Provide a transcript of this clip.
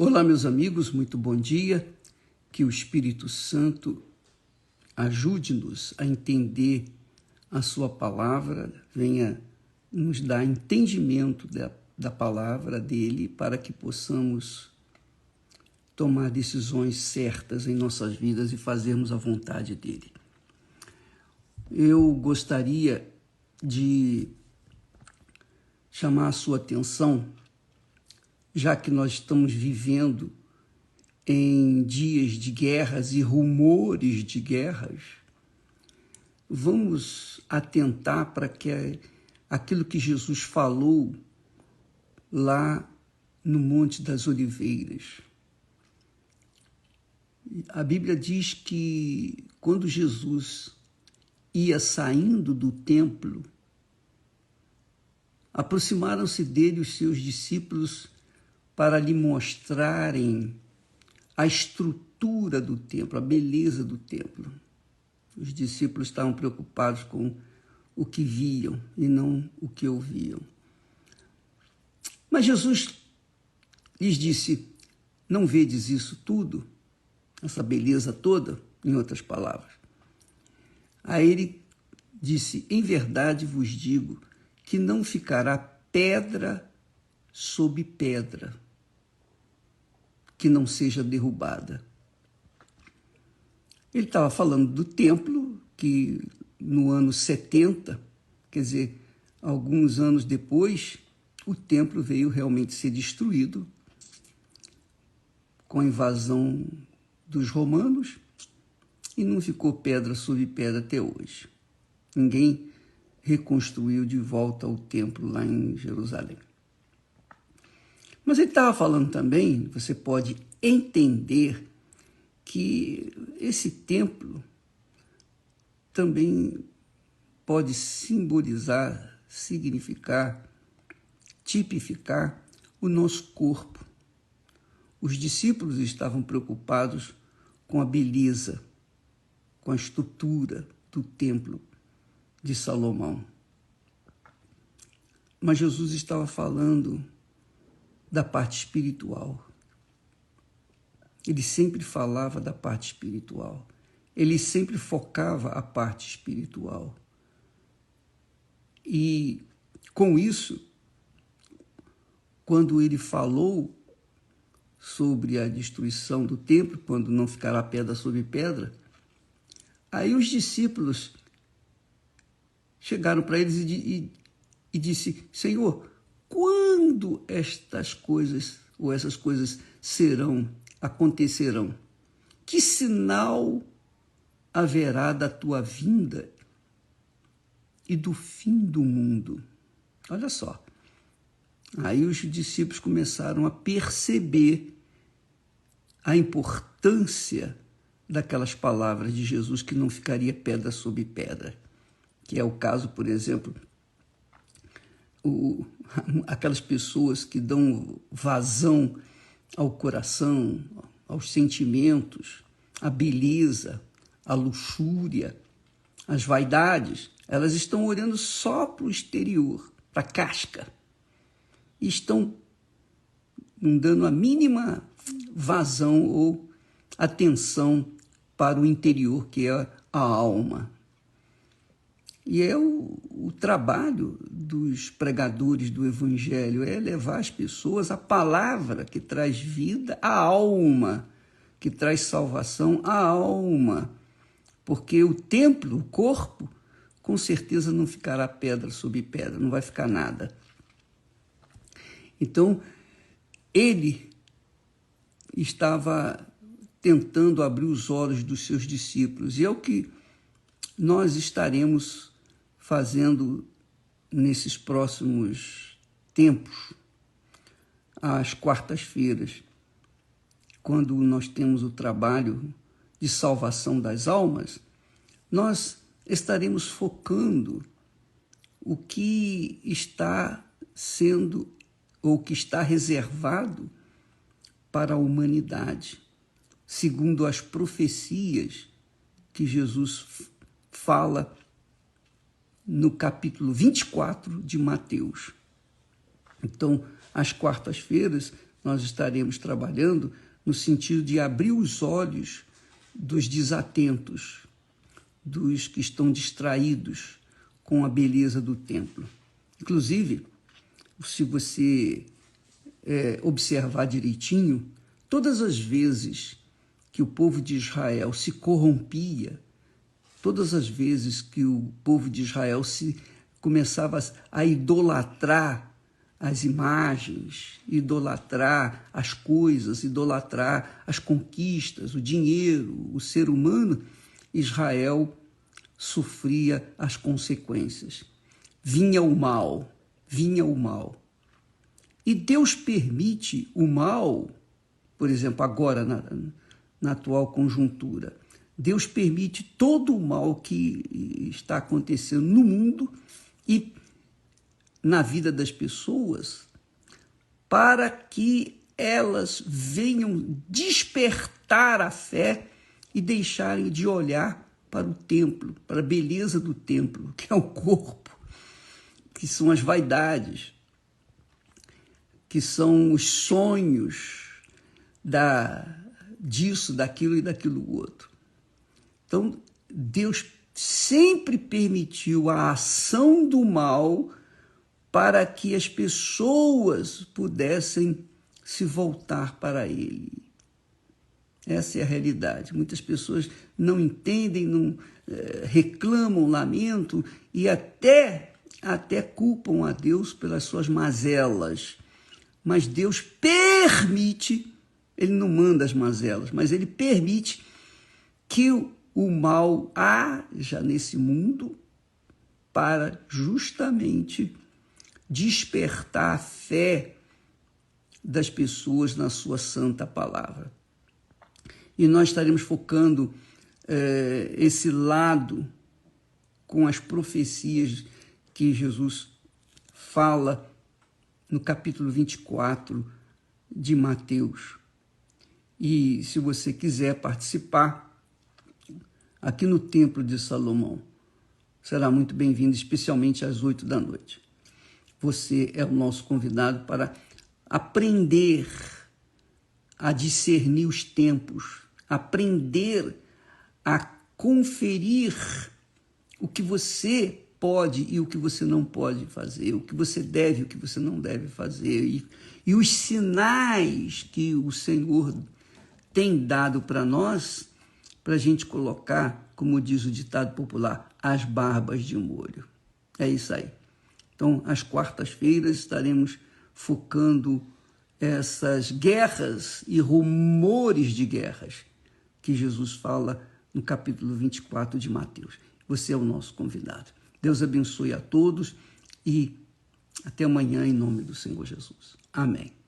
Olá, meus amigos, muito bom dia. Que o Espírito Santo ajude-nos a entender a sua palavra, venha nos dar entendimento da palavra dele para que possamos tomar decisões certas em nossas vidas e fazermos a vontade dele. Eu gostaria de chamar a sua atenção, já que nós estamos vivendo em dias de guerras e rumores de guerras, vamos atentar para que aquilo que Jesus falou lá no Monte das Oliveiras. A Bíblia diz que quando Jesus ia saindo do templo, aproximaram-se dele os seus discípulos para lhe mostrarem a estrutura do templo, a beleza do templo. Os discípulos estavam preocupados com o que viam e não o que ouviam. Mas Jesus lhes disse: não vedes isso tudo, essa beleza toda? Em outras palavras. Aí ele disse: em verdade vos digo que não ficará pedra sobre pedra que não seja derrubada. Ele estava falando do templo, que no ano 70, quer dizer, alguns anos depois, o templo veio realmente ser destruído com a invasão dos romanos e não ficou pedra sobre pedra até hoje. Ninguém reconstruiu de volta o templo lá em Jerusalém. Mas ele estava falando também, você pode entender que esse templo também pode simbolizar, significar, tipificar o nosso corpo. Os discípulos estavam preocupados com a beleza, com a estrutura do templo de Salomão. Mas Jesus estava falando da parte espiritual. Ele sempre falava da parte espiritual. Ele sempre focava a parte espiritual. E, com isso, quando ele falou sobre a destruição do templo, quando não ficará pedra sobre pedra, aí os discípulos chegaram para eles e disse: Senhor, quando estas coisas, ou essas coisas acontecerão? Que sinal haverá da tua vinda e do fim do mundo? Olha só. Aí os discípulos começaram a perceber a importância daquelas palavras de Jesus, que não ficaria pedra sobre pedra, que é o caso, por exemplo, aquelas pessoas que dão vazão ao coração, aos sentimentos, à beleza, à luxúria, às vaidades, elas estão olhando só para o exterior, para a casca, e estão não dando a mínima vazão ou atenção para o interior, que é a alma. E é o trabalho dos pregadores do Evangelho, é levar as pessoas a palavra que traz vida à alma, que traz salvação à alma. Porque o templo, o corpo, com certeza não ficará pedra sobre pedra, não vai ficar nada. Então, ele estava tentando abrir os olhos dos seus discípulos, e é o que nós estaremos fazendo nesses próximos tempos, às quartas-feiras, quando nós temos o trabalho de salvação das almas, nós estaremos focando o que está sendo, ou que está reservado para a humanidade, segundo as profecias que Jesus fala no capítulo 24 de Mateus. Então, às quartas-feiras, nós estaremos trabalhando no sentido de abrir os olhos dos desatentos, dos que estão distraídos com a beleza do templo. Inclusive, se você observar direitinho, todas as vezes que o povo de Israel se corrompia, todas as vezes que o povo de Israel começava a idolatrar as imagens, idolatrar as coisas, idolatrar as conquistas, o dinheiro, o ser humano, Israel sofria as consequências. Vinha o mal. E Deus permite o mal, por exemplo, agora na atual conjuntura. Deus permite todo o mal que está acontecendo no mundo e na vida das pessoas para que elas venham despertar a fé e deixarem de olhar para o templo, para a beleza do templo, que é o corpo, que são as vaidades, que são os sonhos disso, daquilo e daquilo outro. Então, Deus sempre permitiu a ação do mal para que as pessoas pudessem se voltar para Ele. Essa é a realidade. Muitas pessoas não entendem, reclamam, lamentam e até culpam a Deus pelas suas mazelas. Mas Deus permite, Ele não manda as mazelas, mas Ele permite que o mal haja nesse mundo para justamente despertar a fé das pessoas na sua santa palavra. E nós estaremos focando esse lado com as profecias que Jesus fala no capítulo 24 de Mateus. E se você quiser participar aqui no Templo de Salomão, será muito bem-vindo, especialmente às 8 da noite. Você é o nosso convidado para aprender a discernir os tempos, aprender a conferir o que você pode e o que você não pode fazer, o que você deve e o que você não deve fazer, e os sinais que o Senhor tem dado para nós, para a gente colocar, como diz o ditado popular, as barbas de molho. É isso aí. Então, às quartas-feiras estaremos focando essas guerras e rumores de guerras que Jesus fala no capítulo 24 de Mateus. Você é o nosso convidado. Deus abençoe a todos e até amanhã em nome do Senhor Jesus. Amém.